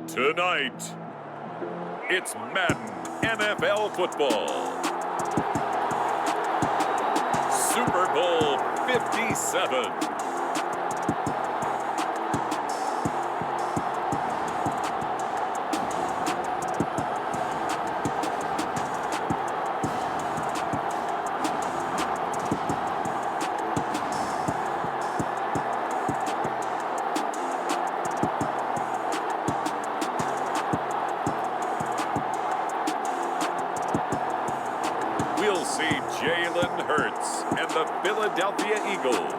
Tonight, it's Madden NFL football. Super Bowl 57. We'll see Jalen Hurts and the Philadelphia Eagles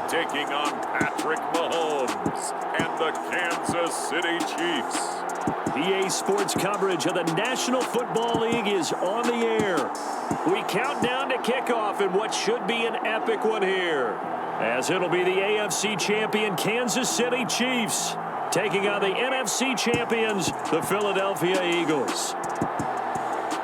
taking on Patrick Mahomes and the Kansas City Chiefs. EA Sports coverage of the National Football League is on the air. We count down to kickoff in what should be an epic one here, as it'll be the AFC champion Kansas City Chiefs taking on the NFC champions, the Philadelphia Eagles.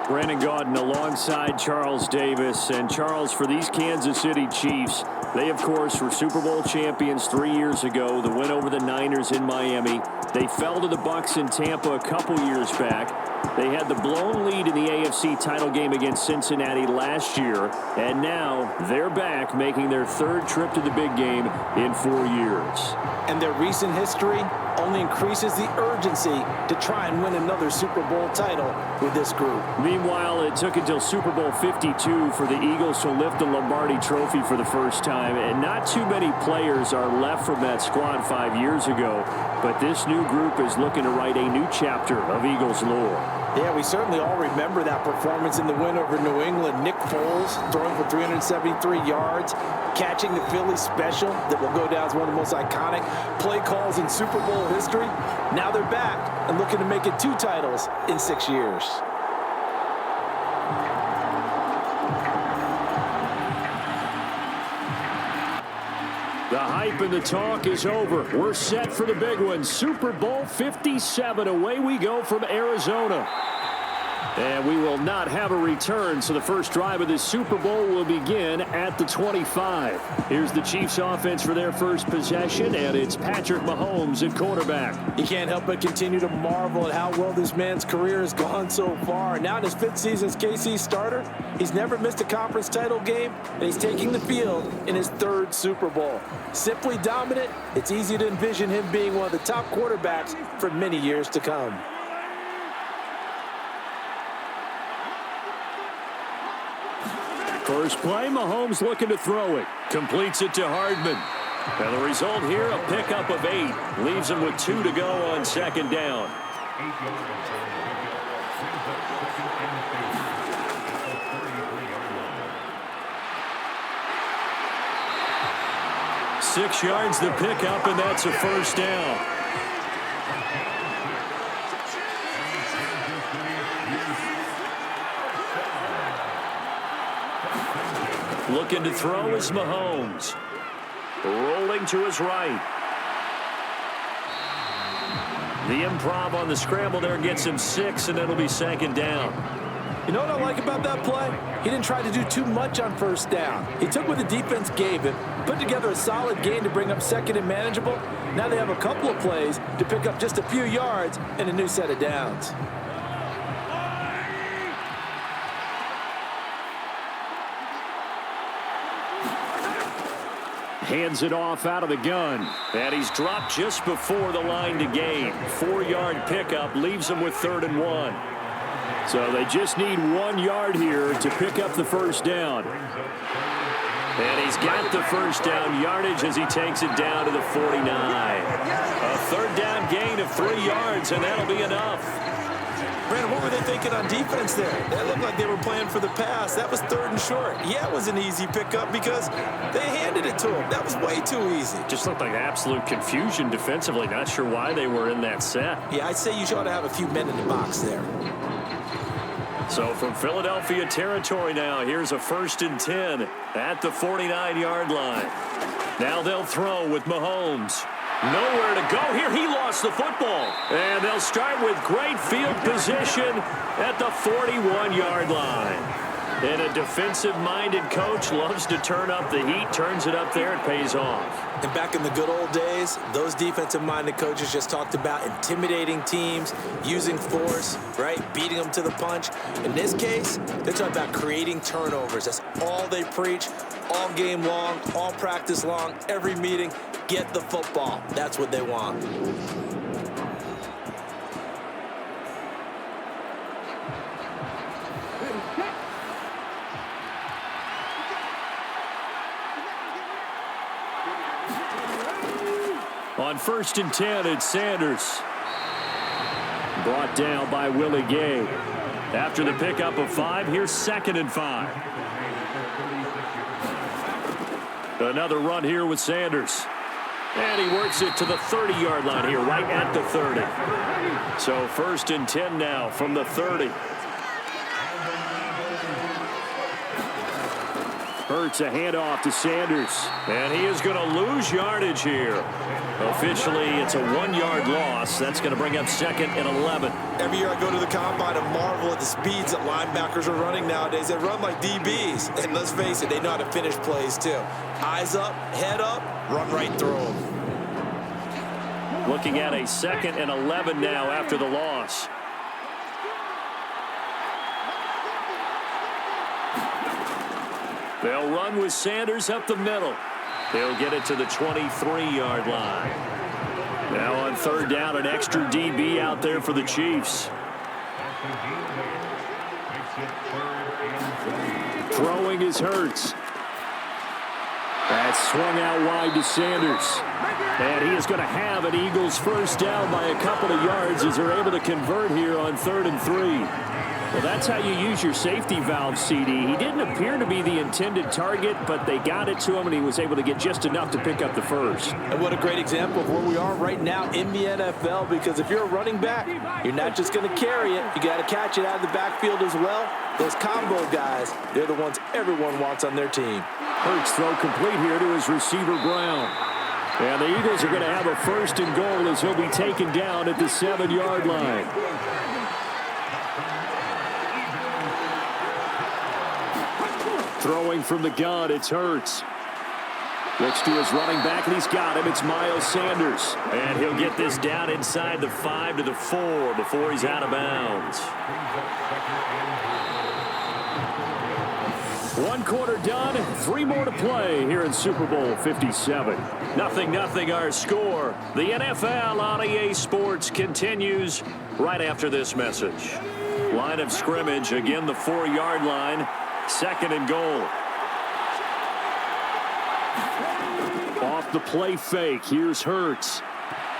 Brandon Gaudin alongside Charles Davis. And Charles, for these Kansas City Chiefs, they, of course, were Super Bowl champions 3 years ago. The win over the Niners in Miami. They fell to the Bucs in Tampa a couple years back. They had the blown lead in the AFC title game against Cincinnati last year. And now they're back, making their third trip to the big game in 4 years. And their recent history only increases the urgency to try and win another Super Bowl title with this group. Meanwhile, it took until Super Bowl 52 for the Eagles to lift the Lombardi Trophy for the first time, and not too many players are left from that squad 5 years ago, but this new group is looking to write a new chapter of Eagles lore. Yeah, we certainly all remember that performance in the win over New England. Nick Foles throwing for 373 yards, catching the Philly special that will go down as one of the most iconic play calls in Super Bowl history. Now they're back and looking to make it 2 titles in 6 years. The hype and the talk is over. We're set for the big one. Super Bowl 57. Away we go from Arizona. And we will not have a return, so the first drive of this Super Bowl will begin at the 25. Here's the Chiefs offense for their first possession, and it's Patrick Mahomes at quarterback. You can't help but continue to marvel at how well this man's career has gone so far. Now in his 5th season as KC starter, he's never missed a conference title game, and he's taking the field in his 3rd Super Bowl. Simply dominant, it's easy to envision him being one of the top quarterbacks for many years to come. First play, Mahomes looking to throw it. Completes it to Hardman. And the result here, a pickup of 8. Leaves him with 2 to go on 2nd down. Six yards the pickup, and that's a first down. Looking to throw is Mahomes. Rolling to his right. The improv on the scramble there gets him 6, and it'll be 2nd down. You know what I like about that play? He didn't try to do too much on 1st down. He took what the defense gave him, put together a solid gain to bring up 2nd and manageable. Now they have a couple of plays to pick up just a few yards and a new set of downs. Hands it off out of the gun. And he's dropped just before the line to gain. 4-yard pickup leaves him with 3rd and 1. So they just need 1 yard here to pick up the first down. And he's got the first down yardage as he takes it down to the 49. A 3rd down gain of 3 yards, and that'll be enough. Brandon, what were they thinking on defense there? That looked like they were playing for the pass. That was 3rd and short. Yeah, it was an easy pickup because they handed it to him. That was way too easy. Just looked like absolute confusion defensively. Not sure why they were in that set. Yeah, I'd say you ought to have a few men in the box there. So from Philadelphia territory now, here's a 1st and 10 at the 49-yard line. Now they'll throw with Mahomes. Nowhere to go here. He lost the football. And they'll start with great field position at the 41-yard line. And a defensive-minded coach loves to turn up the heat, turns it up there, it pays off. And back in the good old days, those defensive-minded coaches just talked about intimidating teams, using force, right, beating them to the punch. In this case, they're talking about creating turnovers. That's all they preach, all game long, all practice long, every meeting. Get the football. That's what they want. On 1st and 10, it's Sanders. Brought down by Willie Gay. After the pickup of 5, here's 2nd and 5. Another run here with Sanders. And he works it to the 30-yard line here, right at the 30. So 1st and 10 now from the 30. Hurts a handoff to Sanders. And he is going to lose yardage here. Officially, it's a 1-yard loss. That's going to bring up 2nd and 11. Every year I go to the combine and marvel at the speeds that linebackers are running nowadays. They run like DBs. And let's face it, they know how to finish plays too. Eyes up, head up, run right through them. Looking at a 2nd and 11 now after the loss. They'll run with Sanders up the middle. They'll get it to the 23-yard line. Now on 3rd down, an extra DB out there for the Chiefs. Throwing is Hurts. That's swung out wide to Sanders. And he is going to have an Eagles 1st down by a couple of yards as they're able to convert here on 3rd and 3. Well, that's how you use your safety valve, CD. He didn't appear to be the intended target, but they got it to him, and he was able to get just enough to pick up the 1st. And what a great example of where we are right now in the NFL, because if you're a running back, you're not just going to carry it. You got to catch it out of the backfield as well. Those combo guys, they're the ones everyone wants on their team. Hurts throw complete here to his receiver, Brown. And the Eagles are going to have a 1st and goal as he'll be taken down at the 7-yard line. Throwing from the gun, it's Hurts. Looks to his running back, and he's got him. It's Miles Sanders. And he'll get this down inside the 5 to the 4 before he's out of bounds. 1 quarter done, 3 more to play here in Super Bowl 57. 0-0 our score. The NFL on EA Sports continues right after this message. Line of scrimmage, again the 4-yard line. 2nd and goal. Off the play fake. Here's Hurts.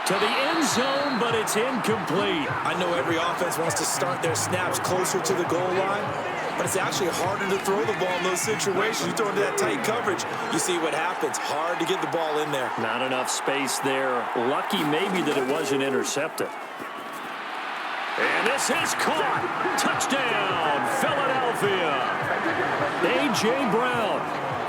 To the end zone, but it's incomplete. I know every offense wants to start their snaps closer to the goal line, but it's actually harder to throw the ball in those situations. You throw into that tight coverage, you see what happens. Hard to get the ball in there. Not enough space there. Lucky maybe that it wasn't intercepted. And this is caught. Touchdown, Philadelphia. A.J. Brown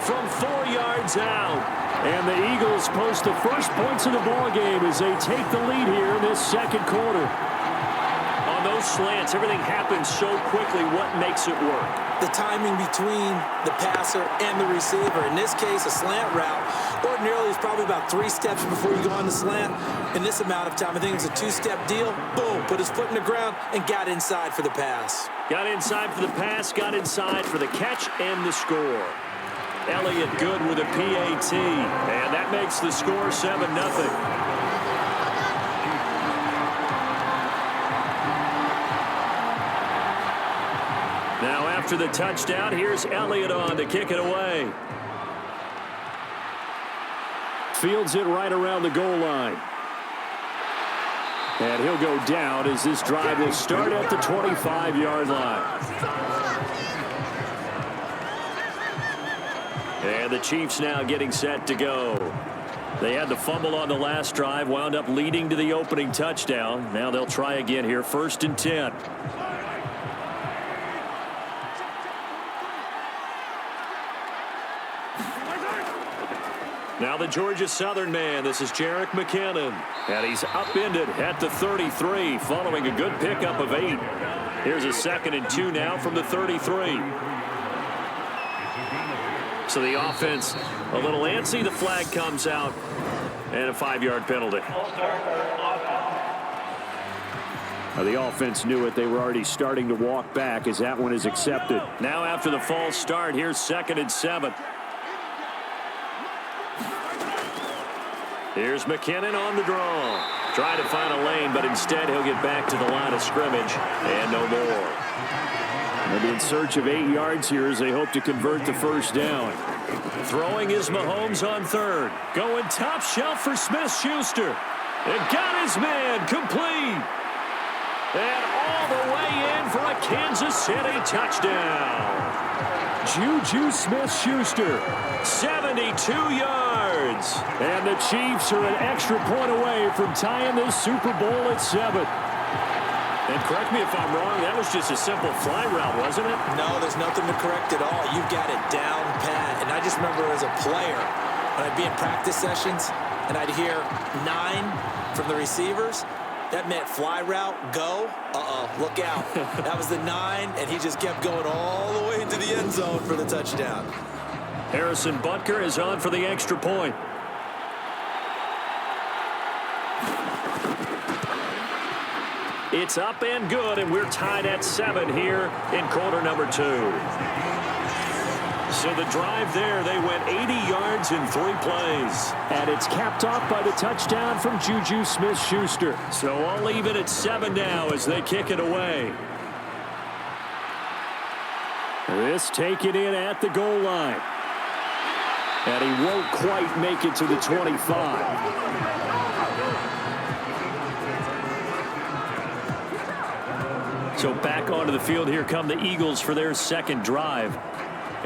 from 4 yards out. And the Eagles post the first points of the ball game as they take the lead here in this 2nd quarter. On those slants, everything happens so quickly. What makes it work? The timing between the passer and the receiver. In this case, a slant route ordinarily is probably about 3 steps before you go on the slant. In this amount of time, I think it was a 2-step deal. Boom, put his foot in the ground and got inside for the pass. Got inside for the pass, got inside for the catch and the score. Elliott good with a PAT, and that makes the score 7-0. Now after the touchdown, here's Elliott on to kick it away. Fields it right around the goal line. And he'll go down as this drive will start at the 25-yard line. And the Chiefs now getting set to go. They had the fumble on the last drive, wound up leading to the opening touchdown. Now they'll try again here, 1st and 10. Now the Georgia Southern man, this is Jerick McKinnon. And he's upended at the 33 following a good pickup of 8. Here's a 2nd and 2 now from the 33. So the offense a little antsy. The flag comes out and a 5-yard penalty. The offense knew it. They were already starting to walk back as that one is accepted. Now after the false start, here's 2nd and 7. Here's McKinnon on the draw. Trying to find a lane, but instead he'll get back to the line of scrimmage and no more. They'll be in search of 8 yards here as they hope to convert the first down. Throwing is Mahomes on 3rd. Going top shelf for Smith-Schuster. And got his man complete. And all the way in for a Kansas City touchdown. Juju Smith-Schuster, 72 yards. And the Chiefs are an extra point away from tying this Super Bowl at 7. And correct me if I'm wrong, that was just a simple fly route, wasn't it? No, there's nothing to correct at all. You've got it down pat. And I just remember as a player, when I'd be in practice sessions, and I'd hear 9 from the receivers, that meant fly route, go. Look out. That was the 9, and he just kept going all the way into the end zone for the touchdown. Harrison Butker is on for the extra point. It's up and good, and we're tied at 7 here in quarter number 2. So the drive there, they went 80 yards in 3 plays. And it's capped off by the touchdown from Juju Smith-Schuster. So I'll leave it at 7 now as they kick it away. This taken in at the goal line. And he won't quite make it to the 25. So back onto the field, here come the Eagles for their 2nd drive.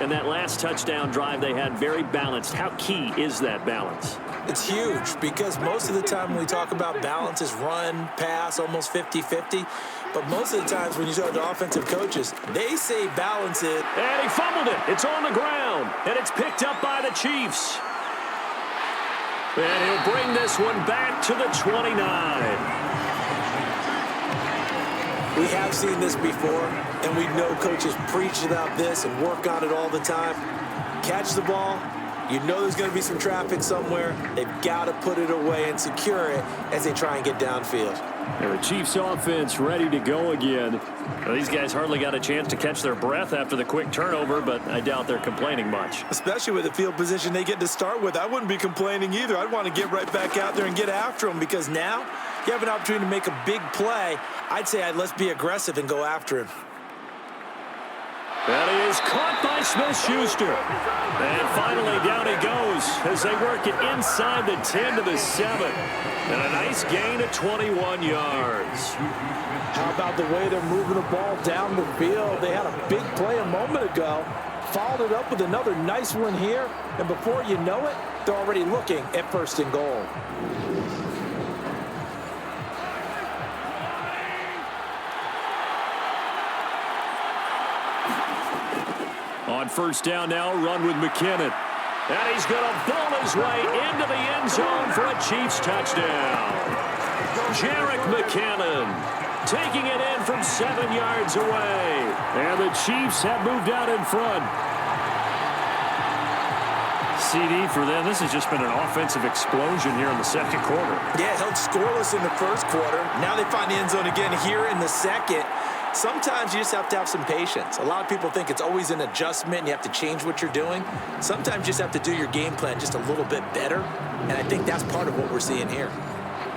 And that last touchdown drive they had very balanced. How key is that balance? It's huge because most of the time when we talk about balance is run, pass, almost 50-50. But most of the times when you talk to offensive coaches, they say balance it. And he fumbled it. It's on the ground. And it's picked up by the Chiefs. And he'll bring this one back to the 29. We have seen this before, and we know coaches preach about this and work on it all the time. Catch the ball. You know there's going to be some traffic somewhere. They've got to put it away and secure it as they try and get downfield. And the Chiefs offense ready to go again. Well, these guys hardly got a chance to catch their breath after the quick turnover, but I doubt they're complaining much. Especially with the field position they get to start with. I wouldn't be complaining either. I'd want to get right back out there and get after them because now you have an opportunity to make a big play. I'd say let's be aggressive and go after him. That is caught by Smith-Schuster. And finally down he goes as they work it inside the 10 to the 7. And a nice gain of 21 yards. How about the way they're moving the ball down the field? They had a big play a moment ago. Followed it up with another nice one here. And before you know it, they're already looking at 1st and goal. On 1st down now, run with McKinnon. And he's going to ball his way into the end zone for a Chiefs touchdown. Jerick McKinnon taking it in from 7 yards away. And the Chiefs have moved out in front. CD for them. This has just been an offensive explosion here in the 2nd quarter. Yeah, held scoreless in the 1st quarter. Now they find the end zone again here in the 2nd. Sometimes you just have to have some patience. A lot of people think it's always an adjustment and you have to change what you're doing. Sometimes you just have to do your game plan just a little bit better. And I think that's part of what we're seeing here.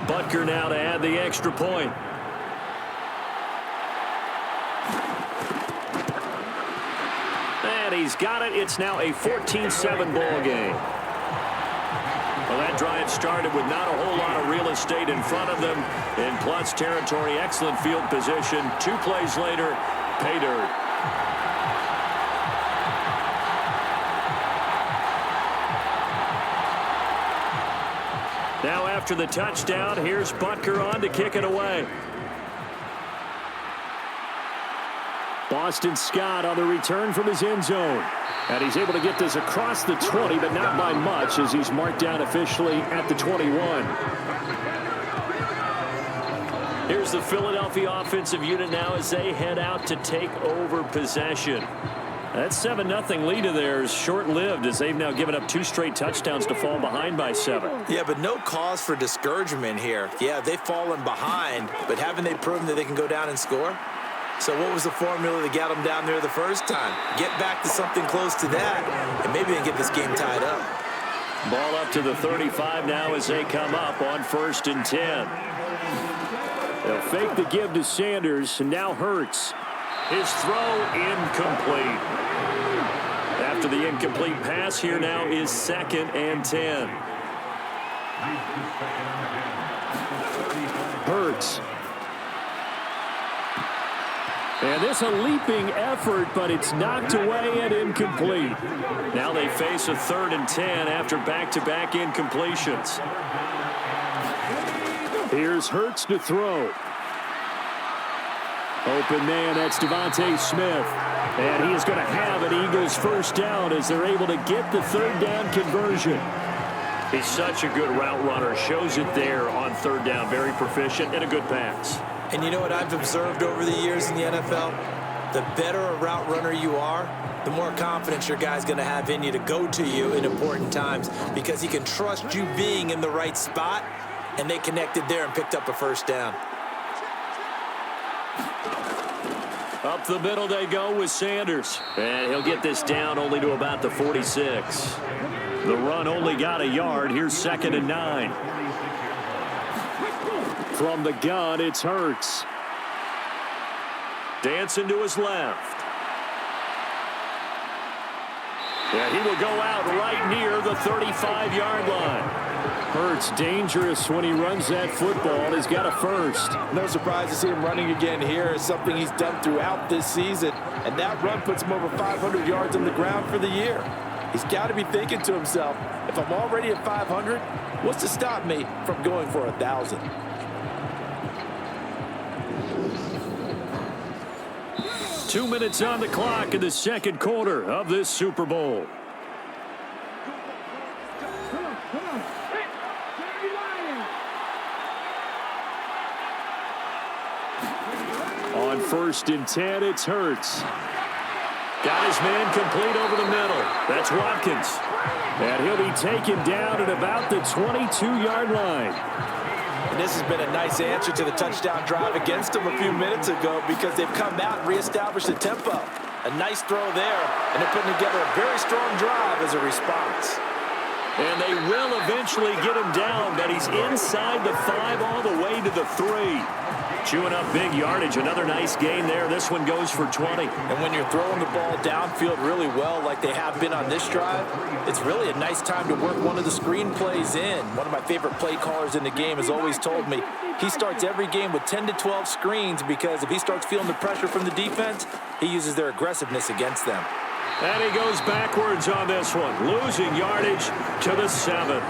Butker now to add the extra point. And he's got it. It's now a 14-7 ball game. Well, that drive started with not a whole lot of real estate in front of them. In plus territory, excellent field position. 2 plays later, pay dirt. Now after the touchdown, here's Butker on to kick it away. Boston Scott on the return from his end zone. And he's able to get this across the 20, but not by much as he's marked down officially at the 21. Here's the Philadelphia offensive unit now as they head out to take over possession. That 7-0 lead of theirs short-lived as they've now given up 2 straight touchdowns to fall behind by 7. Yeah, but no cause for discouragement here. Yeah, they've fallen behind, but haven't they proven that they can go down and score? So what was the formula that got them down there the first time? Get back to something close to that, and maybe they can get this game tied up. Ball up to the 35 now as they come up on 1st and 10. They'll fake the give to Sanders, and now Hurts. His throw incomplete. After the incomplete pass, here now is 2nd and 10. Hurts. And this a leaping effort, but it's knocked away and incomplete. Now they face a 3rd and 10 after back-to-back incompletions. Here's Hurts to throw. Open man, that's Devontae Smith. And he is going to have an Eagles first down as they're able to get the 3rd down conversion. He's such a good route runner. Shows it there on 3rd down. Very proficient and a good pass. And you know what I've observed over the years in the NFL? The better a route runner you are, the more confidence your guy's going to have in you to go to you in important times because he can trust you being in the right spot, and they connected there and picked up a first down. Up the middle they go with Sanders. And he'll get this down only to about the 46. The run only got a yard. Here's 2nd and 9. From the gun, it's Hurts. Dancing to his left. Yeah, he will go out right near the 35-yard line. Hurts dangerous when he runs that football. He's got a first. No surprise to see him running again here. It's something he's done throughout this season. And that run puts him over 500 yards on the ground for the year. He's got to be thinking to himself, if I'm already at 500, what's to stop me from going for 1,000? Two minutes on the clock in the second quarter of this Super Bowl. On 1st and 10, it's Hurts. Got his man complete over the middle. That's Watkins. And he'll be taken down at about the 22-yard line. And this has been a nice answer to the touchdown drive against them a few minutes ago because they've come out and reestablished the tempo. A nice throw there, and they're putting together a very strong drive as a response. And they will eventually get him down, but he's inside the 5 all the way to the 3. Chewing up big yardage. Another nice gain there. This one goes for 20. And when you're throwing the ball downfield really well like they have been on this drive, it's really a nice time to work one of the screen plays in. One of my favorite play callers in the game has always told me he starts every game with 10 to 12 screens because if he starts feeling the pressure from the defense, he uses their aggressiveness against them. And he goes backwards on this one, losing yardage to the 7.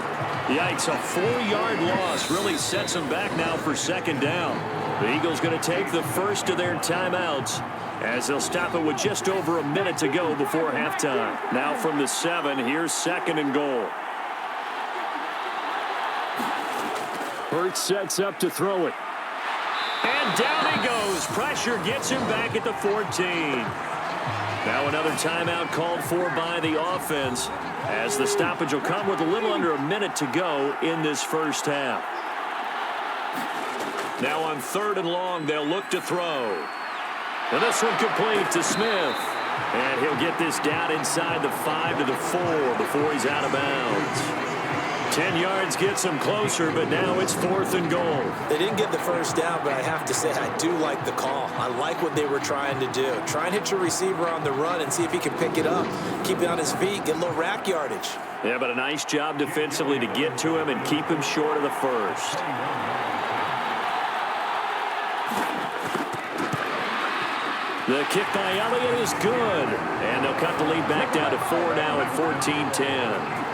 Yikes, a 4-yard loss really sets him back now for 2nd down. The Eagles going to take the first of their timeouts as they'll stop it with just over a minute to go before halftime. Now from the 7, here's 2nd and goal. Hurts sets up to throw it. And down he goes. Pressure gets him back at the 14. Now another timeout called for by the offense as the stoppage will come with a little under a minute to go in this first half. Now on 3rd and long, they'll look to throw. And this one complete to Smith. And he'll get this down inside the 5 to the 4 before he's out of bounds. 10 yards gets him closer, but now it's 4th and goal. They didn't get the first down, but I have to say I do like the call. I like what they were trying to do. Try and hit your receiver on the run and see if he can pick it up. Keep it on his feet, get a little rack yardage. Yeah, but a nice job defensively to get to him and keep him short of the first. The kick by Elliott is good. And they'll cut the lead back down to 4 now at 14-10.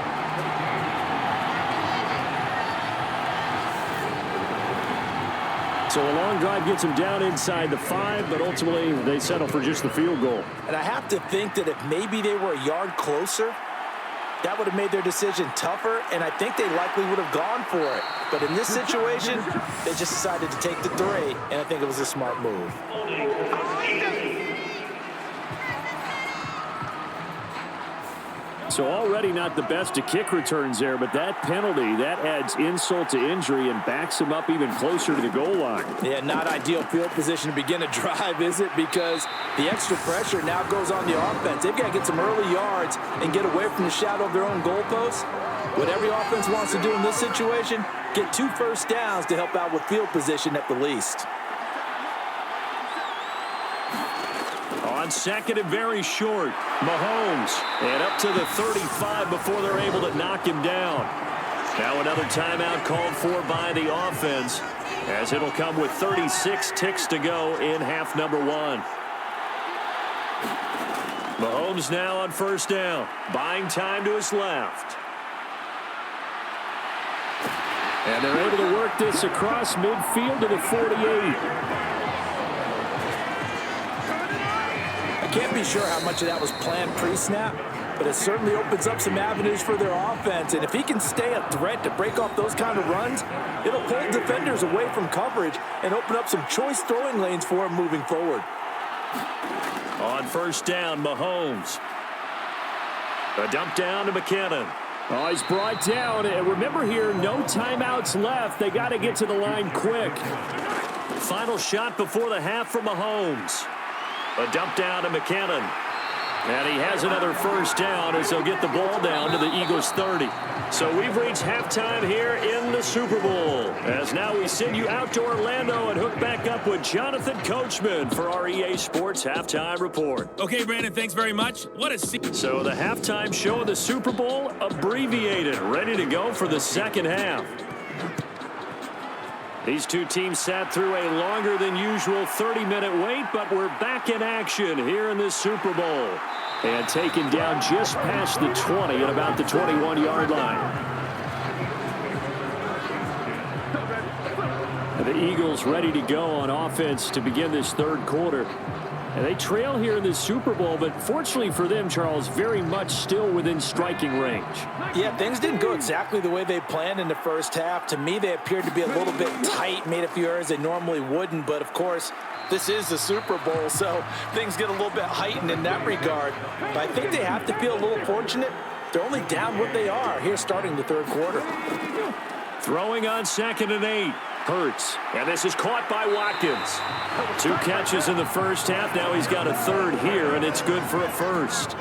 So a long drive gets them down inside the 5, but ultimately they settle for just the field goal. And I have to think that if maybe they were a yard closer, that would have made their decision tougher, and I think they likely would have gone for it. But in this situation, they just decided to take the 3, and I think it was a smart move. So already not the best of kick returns there, but that penalty, that adds insult to injury and backs him up even closer to the goal line. Yeah, not ideal field position to begin a drive, is it? Because the extra pressure now goes on the offense. They've got to get some early yards and get away from the shadow of their own goalposts. What every offense wants to do in this situation, get 2 first downs to help out with field position at the least. On second and very short, Mahomes, and up to the 35 before they're able to knock him down. Now another timeout called for by the offense, as it'll come with 36 ticks to go in half number 1. Mahomes now on first down, buying time to his left. And they're able to work this across midfield to the 48. Can't be sure how much of that was planned pre-snap, but it certainly opens up some avenues for their offense. And if he can stay a threat to break off those kind of runs, it'll pull defenders away from coverage and open up some choice throwing lanes for him moving forward. On first down, Mahomes. A dump down to McKinnon. Oh, he's brought down. And remember here, no timeouts left. They got to get to the line quick. Final shot before the half from Mahomes. A dump down to McKinnon. And he has another first down as they'll get the ball down to the Eagles' 30. So we've reached halftime here in the Super Bowl. As now we send you out to Orlando and hook back up with Jonathan Coachman for our EA Sports Halftime Report. Okay, Brandon, thanks very much. What a So the halftime show of the Super Bowl abbreviated, ready to go for the second half. These two teams sat through a longer than usual 30-minute wait, but we're back in action here in this Super Bowl. And taken down just past the 20 at about the 21-yard line. And the Eagles ready to go on offense to begin this third quarter. And they trail here in this Super Bowl, but fortunately for them, Charles, very much still within striking range. Yeah, things didn't go exactly the way they planned in the first half. To me, they appeared to be a little bit tight, made a few errors they normally wouldn't. But, of course, this is the Super Bowl, so things get a little bit heightened in that regard. But I think they have to feel a little fortunate. They're only down what they are here starting the third quarter. Throwing on second and 8. Hurts, and this is caught by Watkins. 2 catches in the first half. Now he's got a third here, and it's good for a first.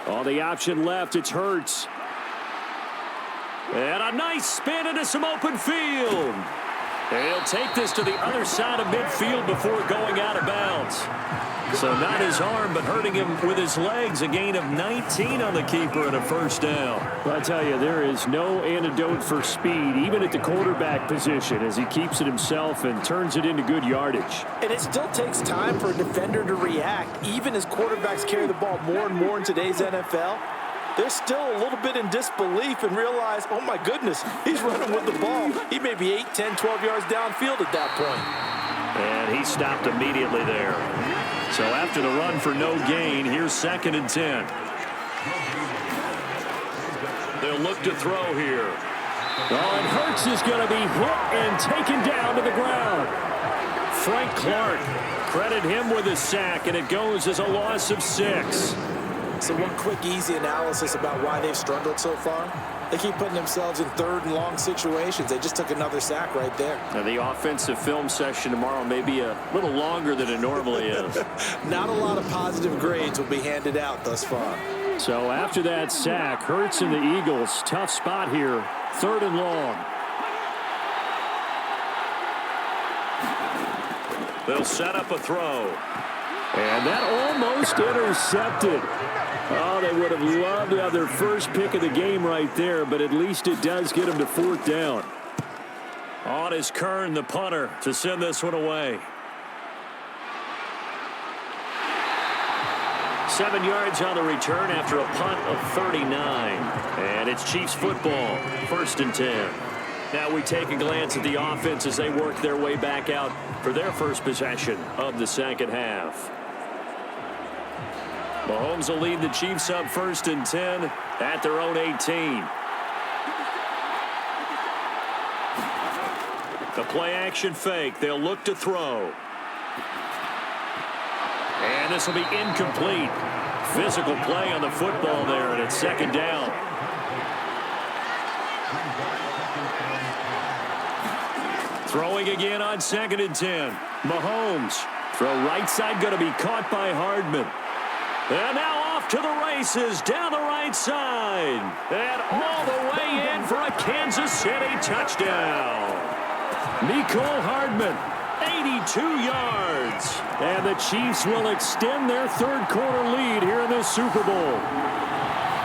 On the option left, it's Hurts. And a nice spin into some open field. And he'll take this to the other side of midfield before going out of bounds. So not his arm, but hurting him with his legs. A gain of 19 on the keeper and a first down. Well, I tell you, there is no antidote for speed, even at the quarterback position, as he keeps it himself and turns it into good yardage. And it still takes time for a defender to react, even as quarterbacks carry the ball more and more in today's NFL. They're still a little bit in disbelief and realize, oh, my goodness, he's running with the ball. He may be 8, 10, 12 yards downfield at that point. And he stopped immediately there. So after the run for no gain, here's second and 10. They'll look to throw here. Oh, and Hurts is going to be hit and taken down to the ground. Frank Clark, credit him with a sack, and it goes as a loss of 6. So one quick, easy analysis about why they've struggled so far. They keep putting themselves in third and long situations. They just took another sack right there. Now the offensive film session tomorrow may be a little longer than it normally is. Not a lot of positive grades will be handed out thus far. So after that sack, Hurts and the Eagles, tough spot here, third and long. They'll set up a throw. And that almost intercepted. Oh, they would have loved to have their first pick of the game right there, but at least it does get them to fourth down. On is Kern, the punter, to send this one away. 7 yards on the return after a punt of 39. And it's Chiefs football, first and 10. Now we take a glance at the offense as they work their way back out for their first possession of the second half. Mahomes will lead the Chiefs up 1st and 10 at their own 18. The play-action fake. They'll look to throw. And this will be incomplete. Physical play on the football there, and it's 2nd down. Throwing again on 2nd and 10. Mahomes. Throw right side going to be caught by Hardman. And now off to the races down the right side. And all the way in for a Kansas City touchdown. Nicole Hardman, 82 yards. And the Chiefs will extend their 3rd quarter lead here in this Super Bowl.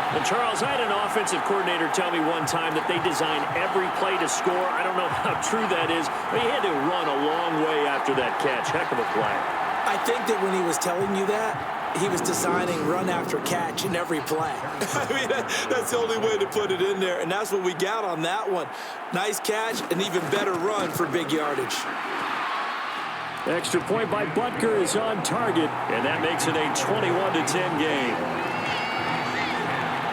And Charles, I had an offensive coordinator tell me one time that they design every play to score. I don't know how true that is, but he had to run a long way after that catch. Heck of a play. I think that when he was telling you that, he was designing run after catch in every play. I mean, that's the only way to put it in there, and that's what we got on that one. Nice catch, an even better run for big yardage. Extra point by Butker is on target, and that makes it a 21-10 game.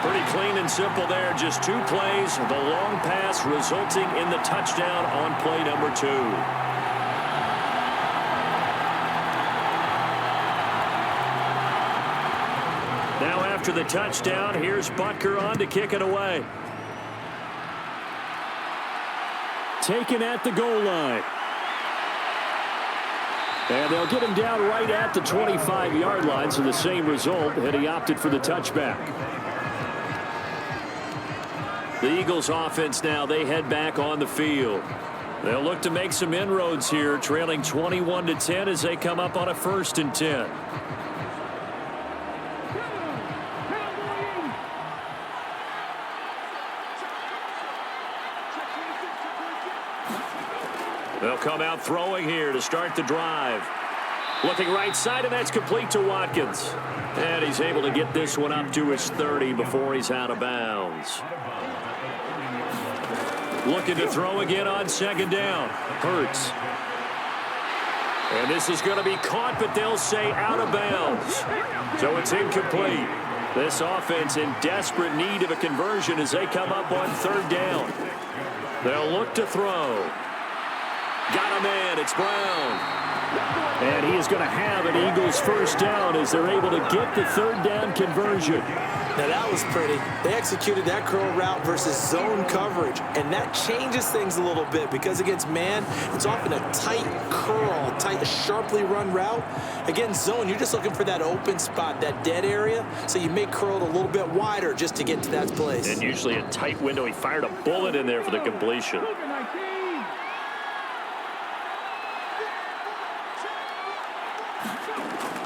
Pretty clean and simple there. Just 2 plays. The long pass resulting in the touchdown on play number 2. Now after the touchdown, here's Butker on to kick it away. Taken at the goal line. And they'll get him down right at the 25-yard line, so the same result, and he opted for the touchback. The Eagles offense now, they head back on the field. They'll look to make some inroads here, trailing 21-10 as they come up on a 1st and 10. They'll come out throwing here to start the drive. Looking right side, and that's complete to Watkins. And he's able to get this one up to his 30 before he's out of bounds. Looking to throw again on 2nd down. Hurts. And this is going to be caught, but they'll say out of bounds. So it's incomplete. This offense in desperate need of a conversion as they come up on 3rd down. They'll look to throw. Got a man. It's Brown. And he is going to have an Eagles 1st down as they're able to get the 3rd down conversion. Now that was pretty. They executed that curl route versus zone coverage, and that changes things a little bit because against man, it's often a tight curl, tight, sharply run route. Against zone, you're just looking for that open spot, that dead area, so you may curl it a little bit wider just to get to that place. And usually a tight window. He fired a bullet in there for the completion.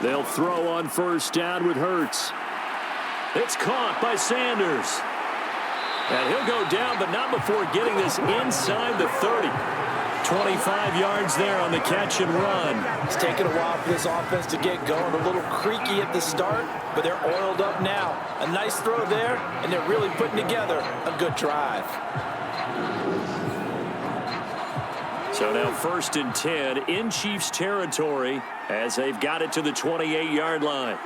They'll throw on 1st down with Hurts. It's caught by Sanders. And he'll go down, but not before getting this inside the 30. 25 yards there on the catch and run. It's taken a while for this offense to get going. A little creaky at the start, but they're oiled up now. A nice throw there, and they're really putting together a good drive. So now 1st and 10 in Chiefs territory as they've got it to the 28-yard line.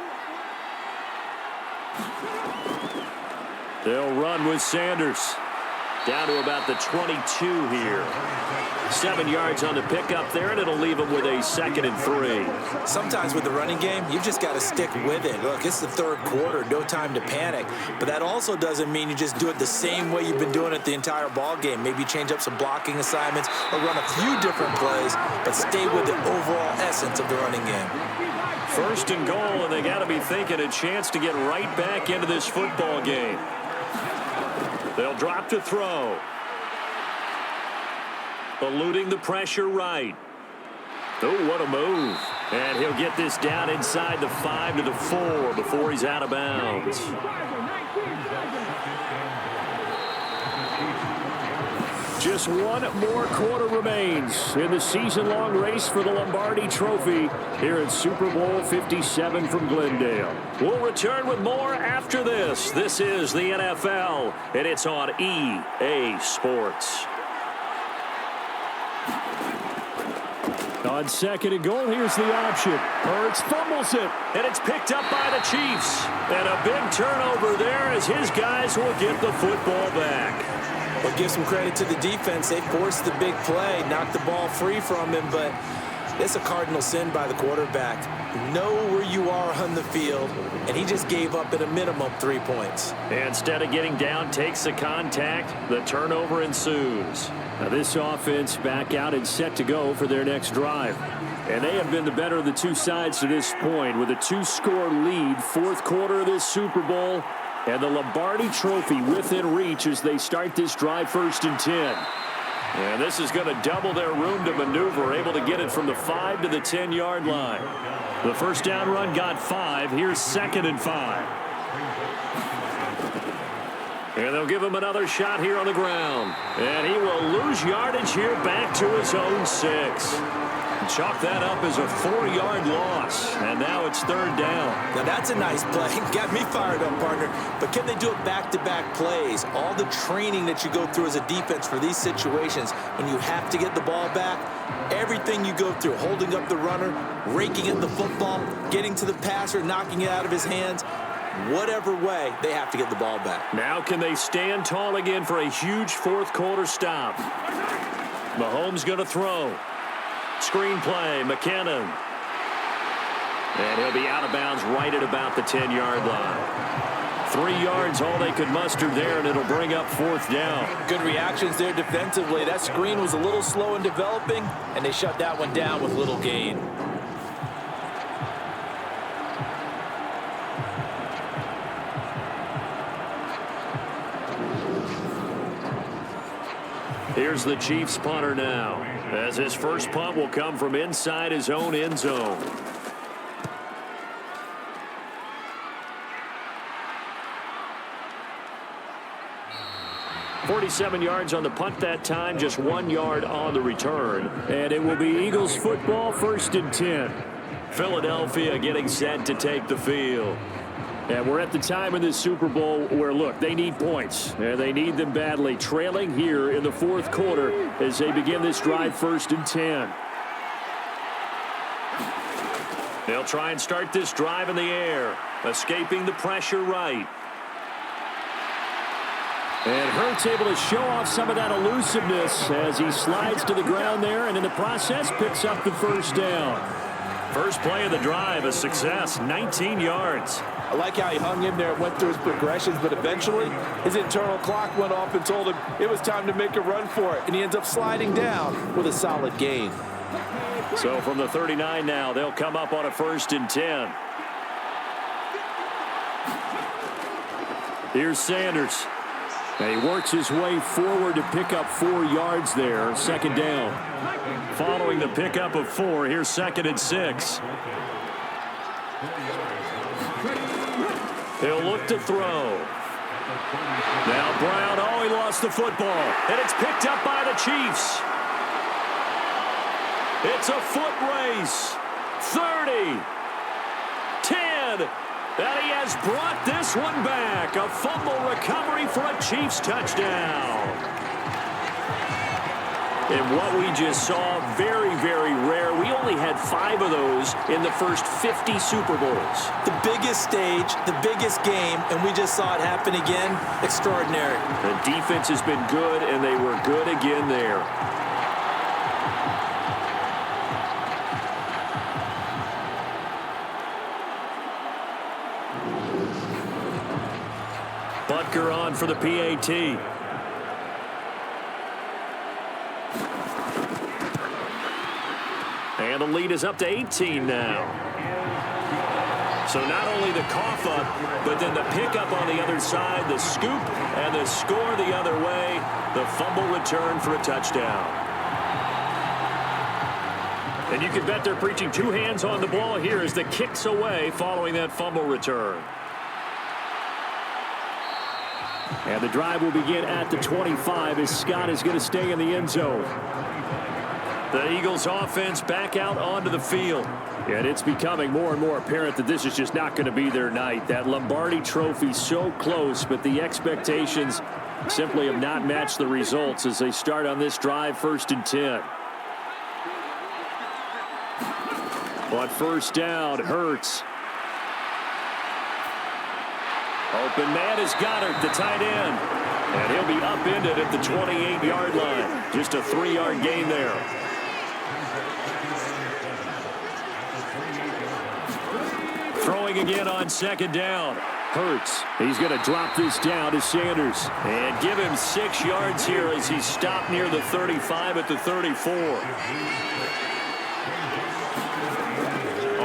They'll run with Sanders. Down to about the 22 here. 7 yards on the pickup there, and it'll leave them with a 2nd and 3. Sometimes with the running game, you've just got to stick with it. Look, it's the 3rd quarter, no time to panic. But that also doesn't mean you just do it the same way you've been doing it the entire ball game. Maybe change up some blocking assignments or run a few different plays, but stay with the overall essence of the running game. 1st and goal, and they got to be thinking a chance to get right back into this football game. They'll drop to throw. Eluding the pressure right. Oh, what a move. And he'll get this down inside the 5 to the 4 before he's out of bounds. Just one more quarter remains in the season-long race for the Lombardi Trophy here at Super Bowl 57 from Glendale. We'll return with more after this. This is the NFL, and it's on EA Sports. On second and goal, here's the option. Hurts fumbles it, and it's picked up by the Chiefs. And a big turnover there as his guys will get the football back. Well, give some credit to the defense. They forced the big play, knocked the ball free from him, but it's a cardinal sin by the quarterback. Know where you are on the field, and he just gave up at a minimum 3 points. Instead of getting down, takes the contact. The turnover ensues. Now this offense back out and set to go for their next drive. And they have been the better of the two sides to this point with a 2-score lead, fourth quarter of this Super Bowl. And the Lombardi Trophy within reach as they start this drive 1st and 10. And this is going to double their room to maneuver, able to get it from the 5 to the 10-yard line. The first down run got 5. Here's 2nd and 5. And they'll give him another shot here on the ground. And he will lose yardage here back to his own 6. Chalk that up as a 4-yard loss. And now it's 3rd down. Now that's a nice play. Got me fired up, partner. But can they do it back-to-back plays? All the training that you go through as a defense for these situations, when you have to get the ball back, everything you go through, holding up the runner, raking at the football, getting to the passer, knocking it out of his hands, whatever way, they have to get the ball back. Now can they stand tall again for a huge fourth quarter stop? Mahomes going to throw. Screen play, McKinnon. And he'll be out of bounds right at about the 10-yard line. 3 yards, all they could muster there, and it'll bring up 4th down. Good reactions there defensively. That screen was a little slow in developing, and they shut that one down with little gain. Here's the Chiefs punter now, as his first punt will come from inside his own end zone. .47 yards on the punt that time, just 1 yard on the return. And it will be Eagles football, 1st and 10. Philadelphia getting set to take the field. And we're at the time in this Super Bowl where, look, they need points. And they need them badly. Trailing here in the fourth quarter as they begin this drive 1st and 10. They'll try and start this drive in the air. Escaping the pressure right. And Hurts able to show off some of that elusiveness as he slides to the ground there and in the process picks up the first down. First play of the drive, a success, 19 yards. I like how he hung in there and went through his progressions, but eventually his internal clock went off and told him it was time to make a run for it, and he ends up sliding down with a solid gain. So from the 39 now, they'll come up on a 1st and 10. Here's Sanders. And he works his way forward to pick up 4 yards there, 2nd down. Following the pickup of 4, here's 2nd and 6. He'll look to throw. Now Brown, he lost the football. And it's picked up by the Chiefs. It's a foot race. 30. 10. And he has brought this one back. A fumble recovery for a Chiefs touchdown. And what we just saw, very, very rare. We only had 5 of those in the first 50 Super Bowls. The biggest stage, the biggest game, and we just saw it happen again. Extraordinary. The defense has been good, and they were good again there. Butker on for the PAT. And the lead is up to 18 now. So not only the cough up, but then the pickup on the other side, the scoop, and the score the other way. The fumble return for a touchdown. And you can bet they're preaching 2 hands on the ball here as the kick's away following that fumble return. And the drive will begin at the 25 as Scott is going to stay in the end zone. The Eagles offense back out onto the field. And it's becoming more and more apparent that this is just not going to be their night. That Lombardi Trophy so close, but the expectations simply have not matched the results as they start on this drive 1st and 10. On first down, Hurts. Open man is Goddard, the tight end. And he'll be upended at the 28-yard line. Just a 3-yard gain there. Throwing again on second down. Hurts. He's going to drop this down to Sanders. And give him 6 yards here as he's stopped near the 35 at the 34.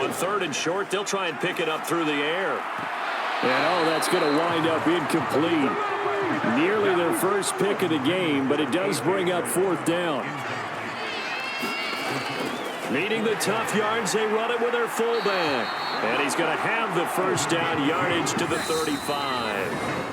On third and short, they'll try and pick it up through the air. And, that's going to wind up incomplete. Nearly their first pick of the game, but it does bring up fourth down. Needing the tough yards, they run it with their fullback. And he's going to have the first down yardage to the 35.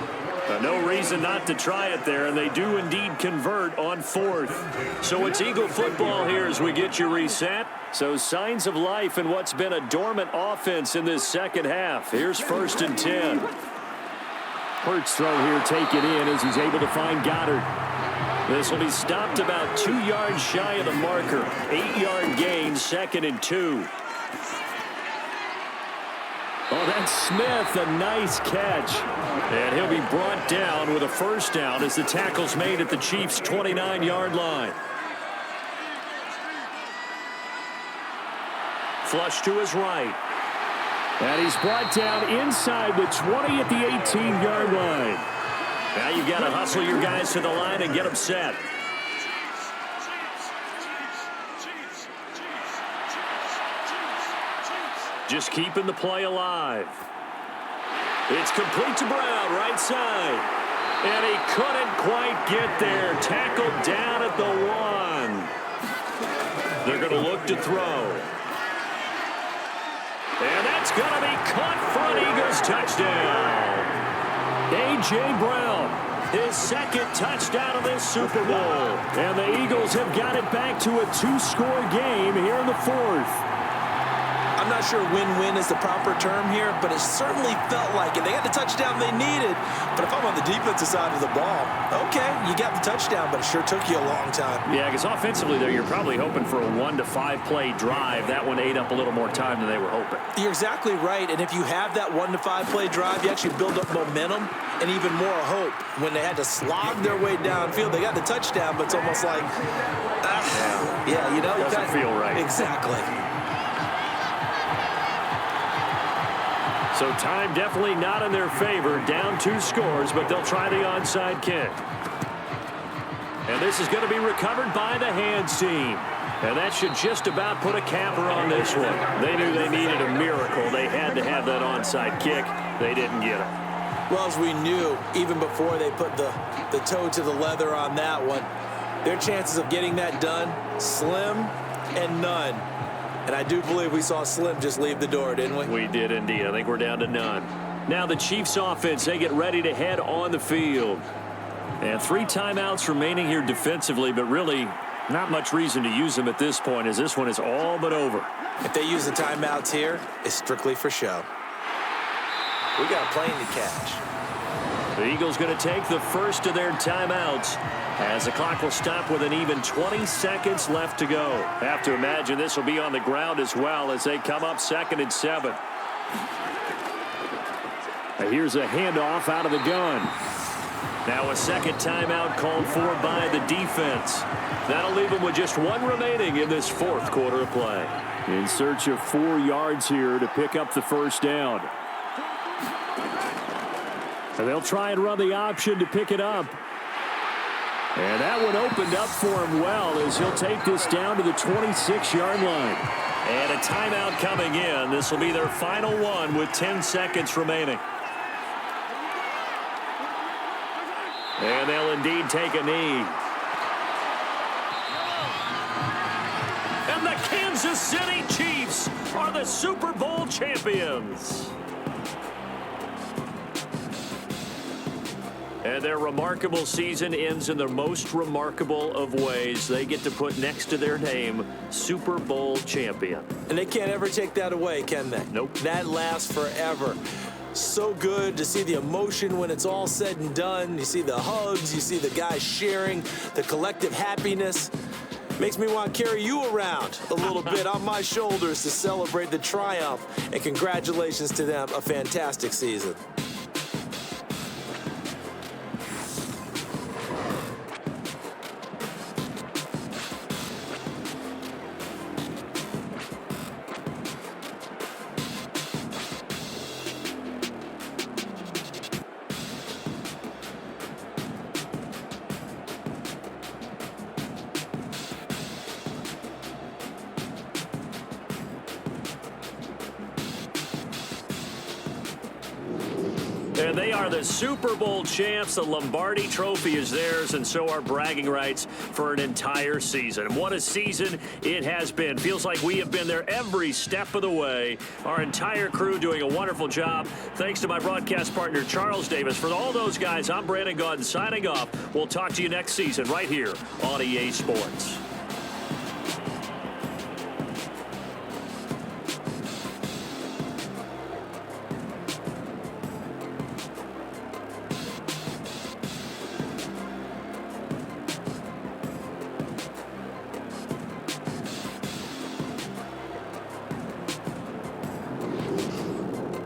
No reason not to try it there, and they do indeed convert on fourth. So it's Eagle football here as we get you reset. So signs of life in what's been a dormant offense in this second half. Here's first and 10. Hurts throw here taken in as he's able to find Goddard. This will be stopped about 2 yards shy of the marker. 8-yard gain, second and 2. Oh, that's Smith, a nice catch. And he'll be brought down with a first down as the tackle's made at the Chiefs' 29-yard line. Flush to his right. And he's brought down inside the 20 at the 18-yard line. Now you've got to hustle your guys to the line and get them set. Just keeping the play alive. It's complete to Brown, right side. And he couldn't quite get there. Tackled down at the 1. They're going to look to throw. And that's going to be caught for an Eagles touchdown. A.J. Brown, his second touchdown of this Super Bowl. And the Eagles have got it back to a 2-score game here in the fourth. I'm not sure win-win is the proper term here, but it certainly felt like it. They got the touchdown they needed, but if I'm on the defensive side of the ball, okay, you got the touchdown, but it sure took you a long time. Yeah, because offensively, though, you're probably hoping for a 1 to 5 play drive. That one ate up a little more time than they were hoping. You're exactly right, and if you have that 1 to 5 play drive, you actually build up momentum and even more hope. When they had to slog their way downfield, they got the touchdown, but it's almost like, doesn't feel right. Exactly. So time definitely not in their favor. Down 2 scores, but they'll try the onside kick. And this is going to be recovered by the hands team. And that should just about put a capper on this one. They knew they needed a miracle. They had to have that onside kick. They didn't get it. Well, as we knew, even before they put the toe to the leather on that one, their chances of getting that done, slim and none. And I do believe we saw Slim just leave the door, didn't we? We did indeed. I think we're down to none. Now the Chiefs offense, they get ready to head on the field. And 3 timeouts remaining here defensively, but really not much reason to use them at this point as this one is all but over. If they use the timeouts here, it's strictly for show. We got a plane to catch. The Eagles going to take the first of their timeouts as the clock will stop with an even 20 seconds left to go. Have to imagine this will be on the ground as well as they come up 2nd and 7. Here's a handoff out of the gun. Now a second timeout called for by the defense. That'll leave them with just 1 remaining in this 4th quarter of play. In search of 4 yards here to pick up the first down. And they'll try and run the option to pick it up. And that one opened up for him well as he'll take this down to the 26-yard line. And a timeout coming in. This will be their final one with 10 seconds remaining. And they'll indeed take a knee. And the Kansas City Chiefs are the Super Bowl champions. And their remarkable season ends in the most remarkable of ways. They get to put next to their name, Super Bowl champion. And they can't ever take that away, can they? Nope. That lasts forever. So good to see the emotion when it's all said and done. You see the hugs, you see the guys sharing, the collective happiness. Makes me want to carry you around a little bit on my shoulders to celebrate the triumph. And congratulations to them, a fantastic season. And they are the Super Bowl champs. The Lombardi Trophy is theirs, and so are bragging rights for an entire season. What a season it has been. Feels like we have been there every step of the way. Our entire crew doing a wonderful job. Thanks to my broadcast partner, Charles Davis. For all those guys, I'm Brandon Gaudin signing off. We'll talk to you next season right here on EA Sports.